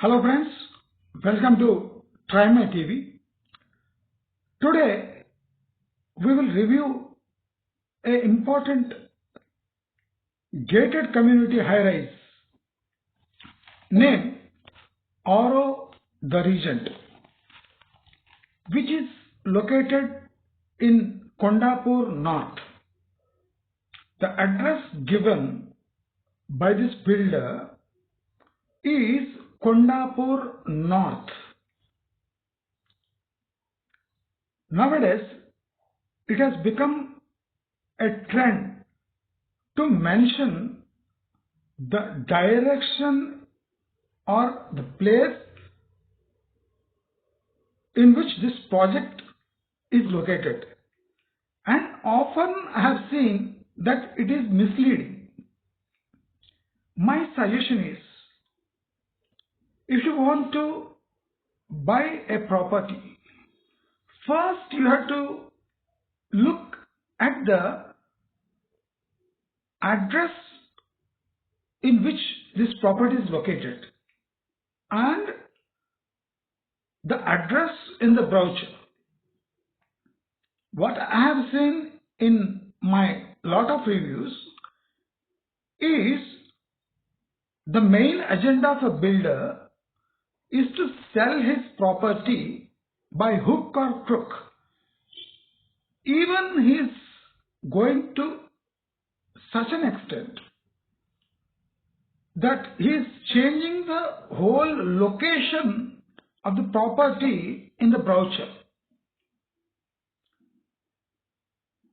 Hello friends, welcome to Try My TV. Today we will review an important gated community high-rise named Auro The Regent, which is located in Kondapur North. The address given by this builder is Kondapur North. Nowadays, it has become a trend to mention the direction or the place in which this project is located, and often I have seen that it is misleading. My suggestion is, if you want to buy a property, first you have to look at the address in which this property is located and the address in the brochure. What I have seen in my lot of reviews is the main agenda of a builder is to sell his property by hook or crook. Even he is going to such an extent that he is changing the whole location of the property in the brochure.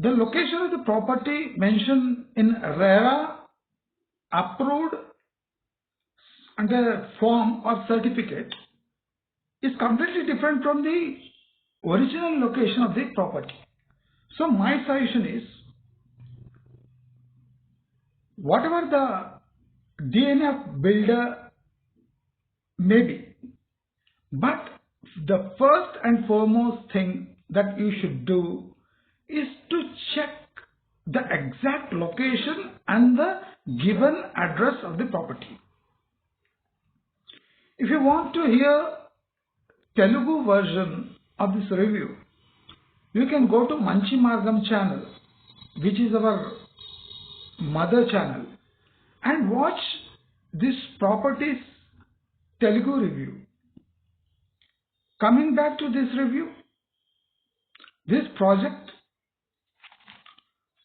The location of the property mentioned in RERA approved under form or certificate is completely different from the original location of the property. So my suggestion is, whatever the DNA of builder may be, but the first and foremost thing that you should do is to check the exact location and the given address of the property. If you want to hear Telugu version of this review, you can go to Manchi Margam channel, which is our mother channel, and watch this property's Telugu review. Coming back to this review, this project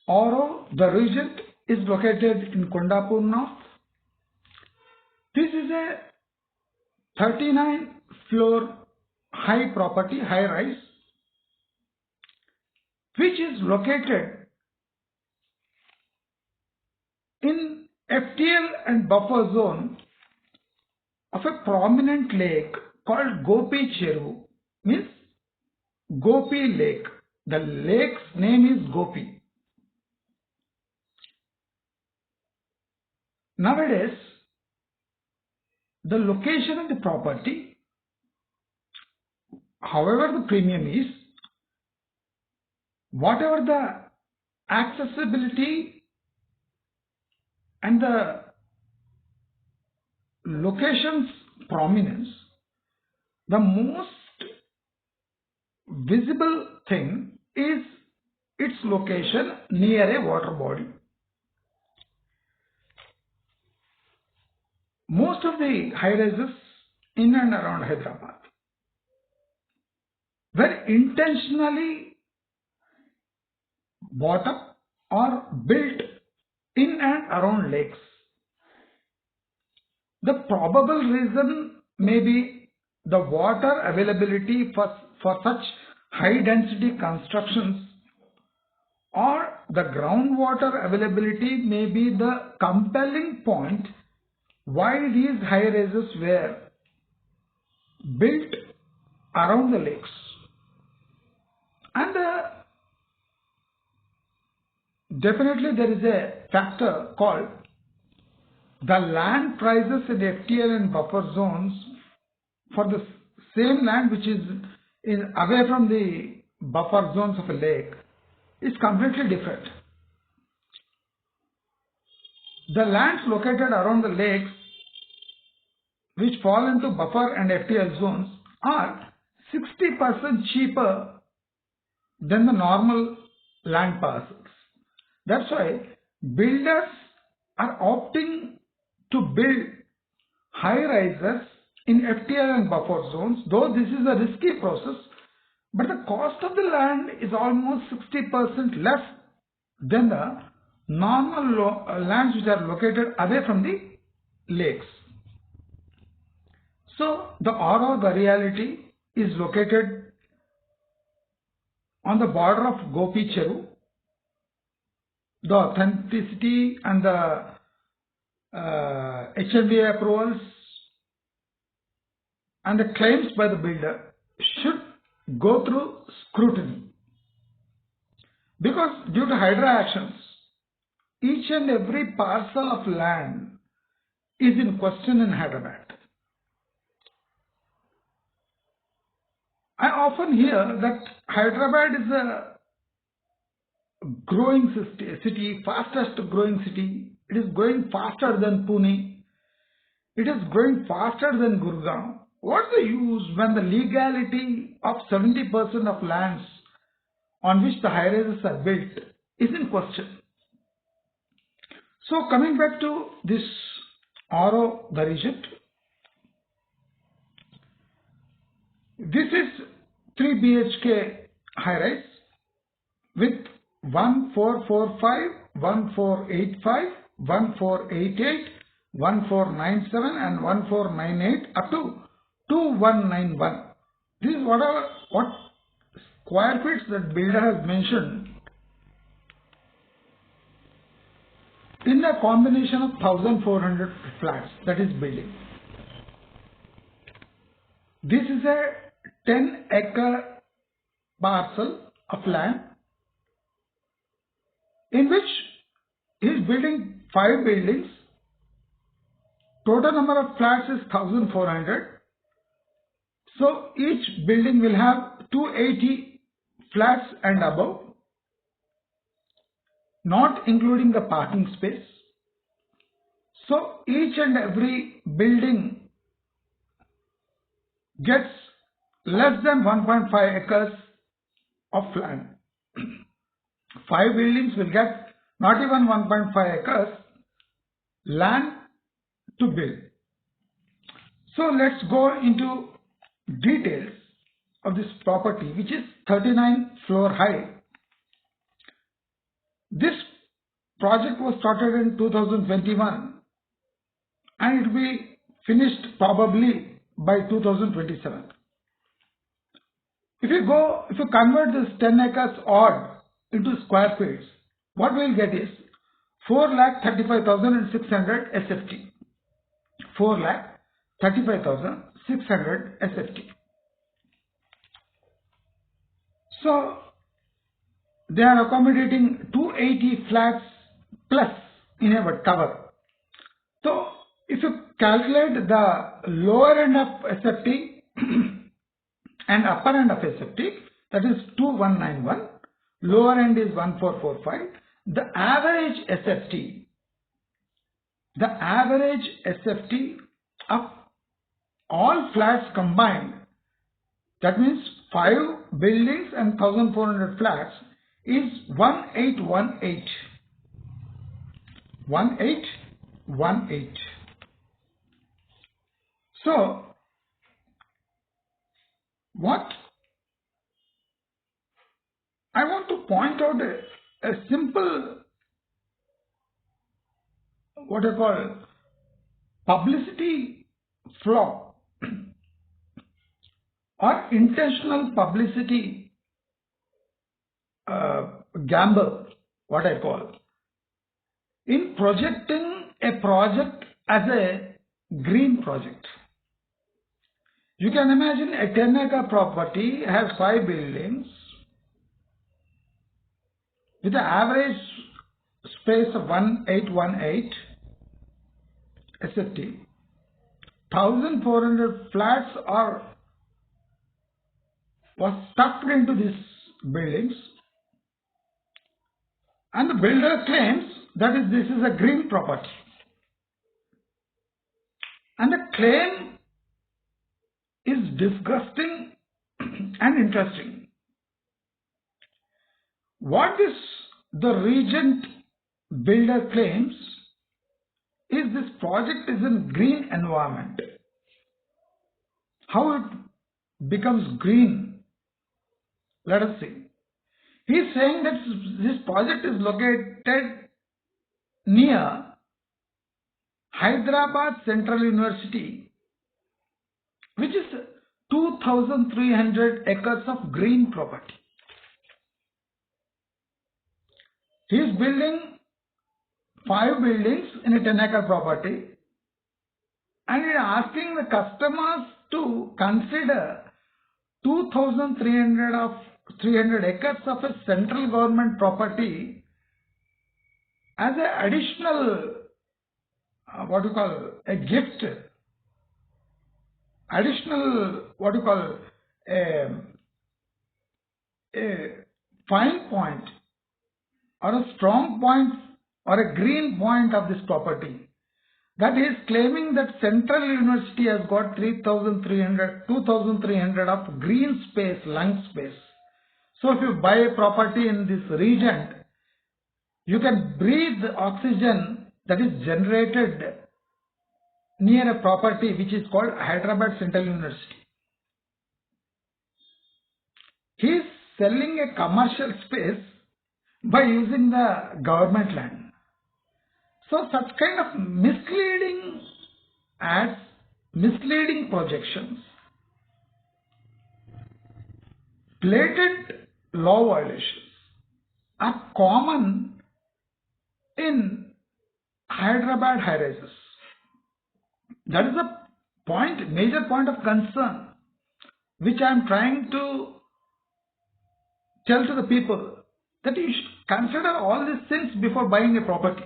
Auro The Regent is located in Kondapur North. This is a 39-floor high property, high rise, which is located in FTL and buffer zone of a prominent lake called Gopi Cheru, means Gopi Lake. The lake's name is Gopi. Nowadays, the location of the property, however the premium is, whatever the accessibility and the location's prominence, the most visible thing is its location near a water body. Most of the high-rises in and around Hyderabad were intentionally bought up or built in and around lakes. The probable reason may be the water availability for such high density constructions, or the groundwater availability may be the compelling point why these high rises were built around the lakes. And definitely there is a factor called the land prices in FTL and buffer zones for the same land which is away from the buffer zones of a lake is completely different. The lands located around the lakes which fall into buffer and FTL zones are 60% cheaper than the normal land parcels. That's why builders are opting to build high rises in FTL and buffer zones, though this is a risky process, but the cost of the land is almost 60% less than the normal lands which are located away from the lakes. So the Auro The Reality is located on the border of Gopi Cheru. The authenticity and the HMDA approvals and the claims by the builder should go through scrutiny, because due to Hydra actions, each and every parcel of land is in question in Hyderabad. I often hear that Hyderabad is a growing city, fastest growing city. It is growing faster than Pune. It is growing faster than Gurgaon. What's the use when the legality of 70% of lands on which the high rises are built is in question? So coming back to this Auro The Regent, this is 3 BHK high rise with 1445, 1485, 1488, 1497 and 1498 up to 2191. This is what square feet that builder has mentioned in a combination of 1400 flats that is building. This is a 10-acre parcel of land in which he is building 5 buildings. Total number of flats is 1400. So each building will have 280 flats and above, not including the parking space. So each and every building gets less than 1.5 acres of land. 5 buildings will get not even 1.5 acres land to build. So let's go into details of this property, which is 39 floor high. This project was started in 2021 and it will be finished probably by 2027. If you convert this 10 acres odd into square feet, what we will get is 4,35,600 SFT. 4,35,600 SFT. So they are accommodating 280 flats plus in a tower. So if you calculate the lower end of SFT and upper end of SFT, that is 2191, lower end is 1445, the average SFT of all flats combined, that means 5 buildings and 1400 flats, is 1818. 1818. So what I want to point out a simple, what I call publicity flaw or intentional publicity gamble, what I call, in projecting a project as a green project. You can imagine a 10-acre property has 5 buildings with an average space of 1818 SFT. 1400 flats was stuffed into these buildings, and the builder claims that this is a green property. And the claim is disgusting and interesting. What the Regent builder claims is this project is in green environment. How it becomes green? Let us see. He is saying that this project is located near Hyderabad Central University, which is 2,300 acres of green property. He is building 5 buildings in a 10-acre property, and he is asking the customers to consider 2,300 acres of a central government property as an additional a gift, additional a fine point or a strong point or a green point of this property. That is claiming that Central University has got 2,300 of green space, lung space. So if you buy a property in this region, you can breathe oxygen that is generated near a property which is called Hyderabad Central University. He is selling a commercial space by using the government land. So such kind of misleading ads, misleading projections, blatant law violations are common in Hyderabad high-rises. That is a major point of concern which I am trying to tell to the people, that you should consider all these things before buying a property.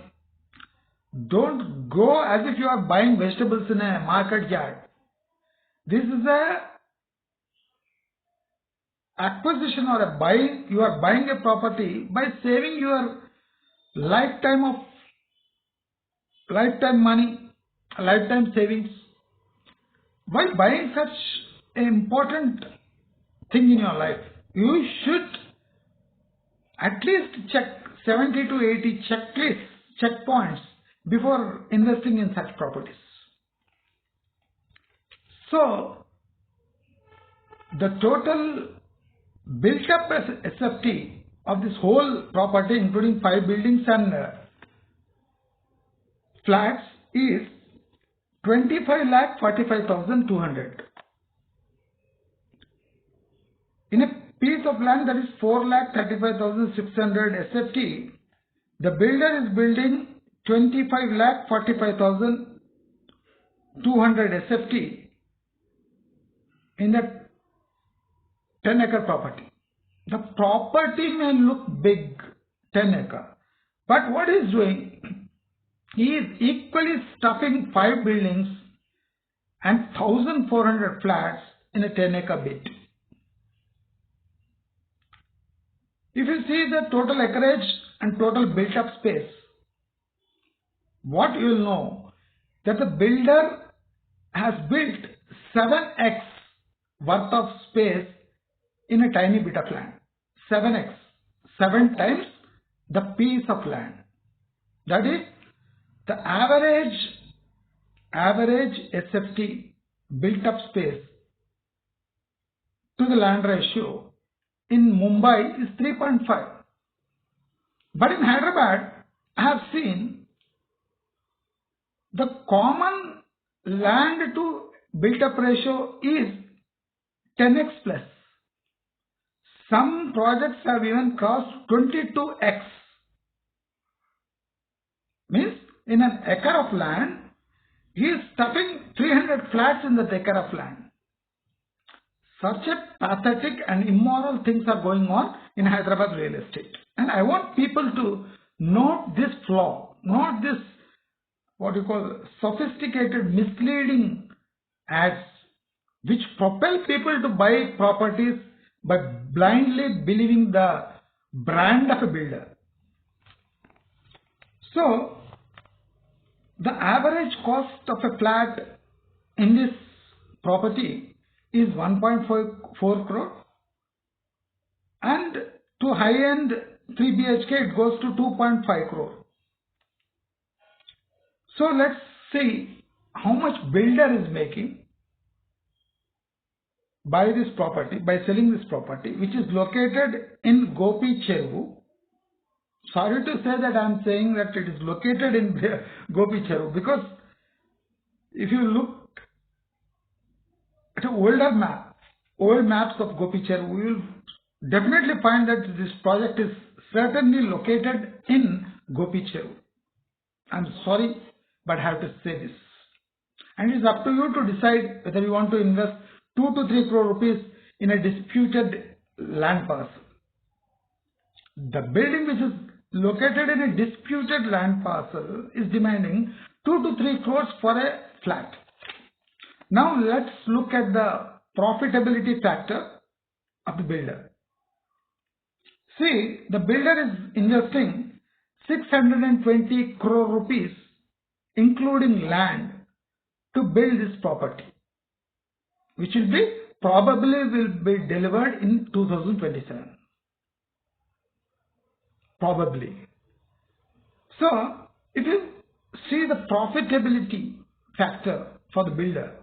Don't go as if you are buying vegetables in a market yard. This is a acquisition or a buying. You are buying a property by saving your lifetime money, lifetime savings. While buying such an important thing in your life, you should at least check 70 to 80 checkpoints before investing in such properties. So the total built up SFT of this whole property, including 5 buildings and flats, is 25,45,200. In a piece of land that is 4,35,600 SFT, the builder is building 25,45,200 SFT in the 10-acre property. The property may look big, 10 acre, but what he is doing, he is equally stuffing 5 buildings and 1,400 flats in a 10-acre bit. If you see the total acreage and total built up space, what you will know, that the builder has built 7x worth of space in a tiny bit of land. 7x, 7 times the piece of land. That is the average SFT built up space to the land ratio in Mumbai is 3.5. But in Hyderabad, I have seen the common land to built up ratio is 10x plus. Some projects have even crossed 22x. Means in an acre of land, he is stuffing 300 flats in that acre of land. Such a pathetic and immoral things are going on in Hyderabad real estate. And I want people to note this flaw, note this sophisticated misleading ads which propel people to buy properties by blindly believing the brand of a builder. So the average cost of a flat in this property is 1.4 crore, and to high-end 3 BHK it goes to 2.5 crore. So let's see how much builder is making by this property, by selling this property, which is located in Gopi Cheru. Sorry to say that I am saying that it is located in Gopi Cheru, because if you look at an old maps of Gopi Cheru, you will definitely find that this project is certainly located in Gopi Cheru. I'm sorry, but I have to say this. And it is up to you to decide whether you want to invest 2 to 3 crore rupees in a disputed land parcel. The building which is located in a disputed land parcel is demanding 2 to 3 crores for a flat. Now let's look at the profitability factor of the builder. See, the builder is investing 620 crore rupees including land to build this property, which will be delivered in 2027. Probably. So, if you see the profitability factor for the builder,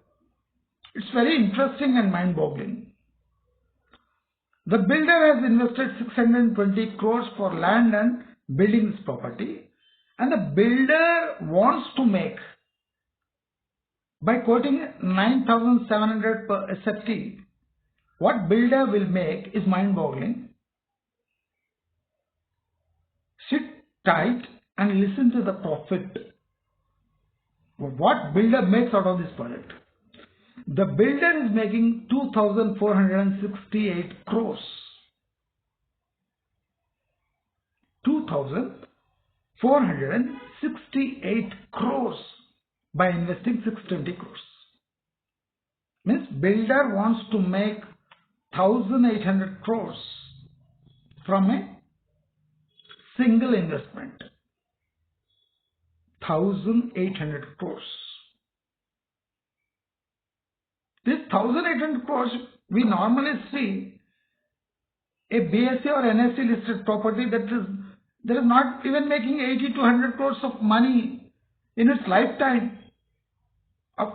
it's very interesting and mind-boggling. The builder has invested 620 crores for land and building this property, and the builder wants to make, by quoting 9,700 per SFT, what builder will make is mind-boggling. Sit tight and listen to the profit. What builder makes out of this project? The builder is making 2,468 crores. 2,468 crores by investing 620 crores. Means builder wants to make 1,800 crores from a single investment. 1,800 crores. This 1,800 crores, we normally see a BSE or NSE listed property that is not even making 80 to 100 crores of money in its lifetime of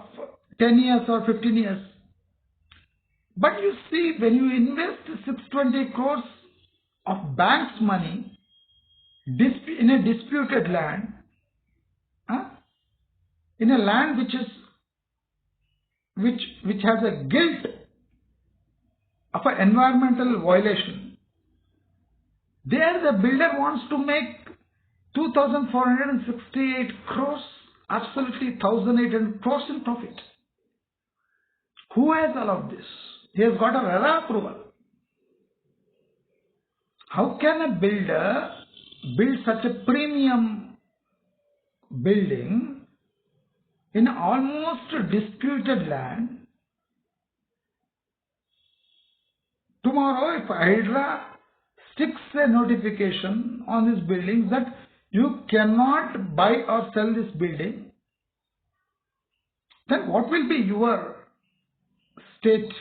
10 years or 15 years. But you see, when you invest 620 crores of bank's money in a disputed land, in a land which has a guilt of an environmental violation, there the builder wants to make 2,468 crores, absolutely 1,800 crores in profit. Who has allowed this? He has got a RERA approval. How can a builder build such a premium building in almost disputed land? Tomorrow, if HYDRA sticks a notification on this building that you cannot buy or sell this building, then what will be your state?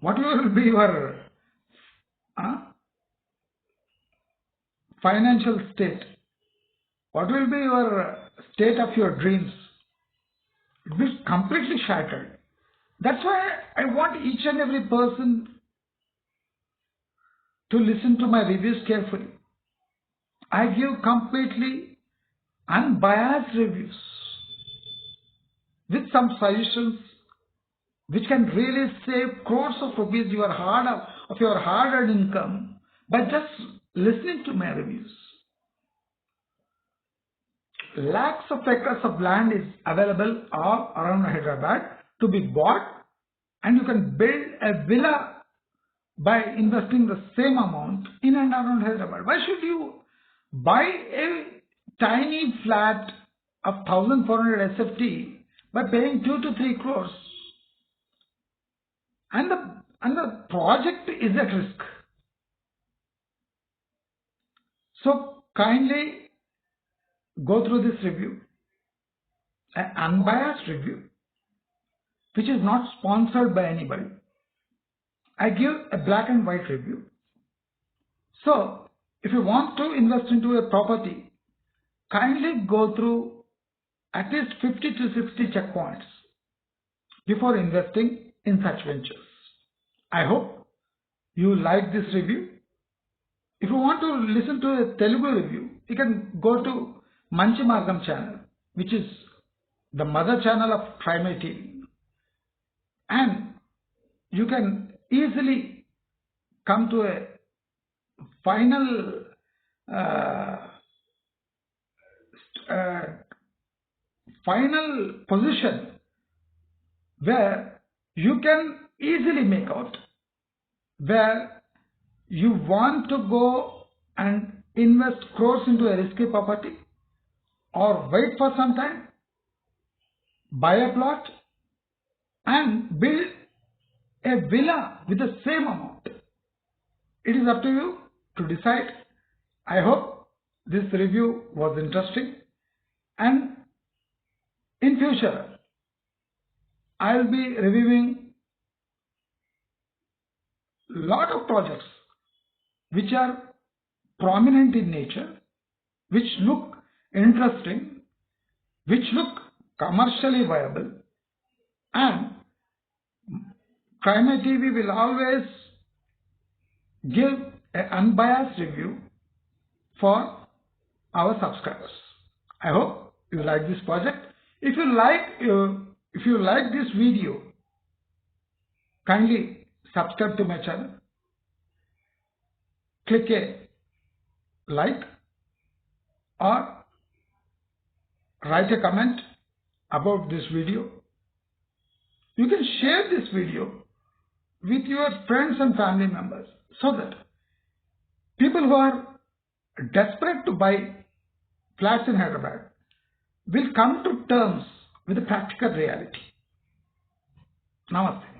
What will be your financial state? What will be your state of your dreams? It will be completely shattered. That's why I want each and every person to listen to my reviews carefully. I give completely unbiased reviews with some suggestions which can really save crores of rupees of your hard-earned income by just listening to my reviews. Lakhs of acres of land is available all around Hyderabad to be bought, and you can build a villa by investing the same amount in and around Hyderabad. Why should you buy a tiny flat of 1,400 SFT by paying 2 to 3 crores? And the project is at risk. So kindly go through this review, an unbiased review, which is not sponsored by anybody. I give a black and white review. So, if you want to invest into a property, kindly go through at least 50 to 60 checkpoints before investing in such ventures. I hope you like this review. If you want to listen to a Telugu review, you can go to Manchi Margam channel, which is the mother channel of Primary TV. And you can easily come to a final final position where you can easily make out where you want to go and invest crores into a risky property, or wait for some time, buy a plot and build a villa with the same amount. It is up to you to decide. I hope this review was interesting, and in future I will be reviewing lot of projects which are prominent in nature, which look interesting, which look commercially viable, and Primary TV will always give an unbiased review for our subscribers. I hope you like this project. If you like this video, kindly subscribe to my channel, click a like, or write a comment about this video. You can share this video with your friends and family members so that people who are desperate to buy flats in Hyderabad will come to terms with the practical reality. Namaste.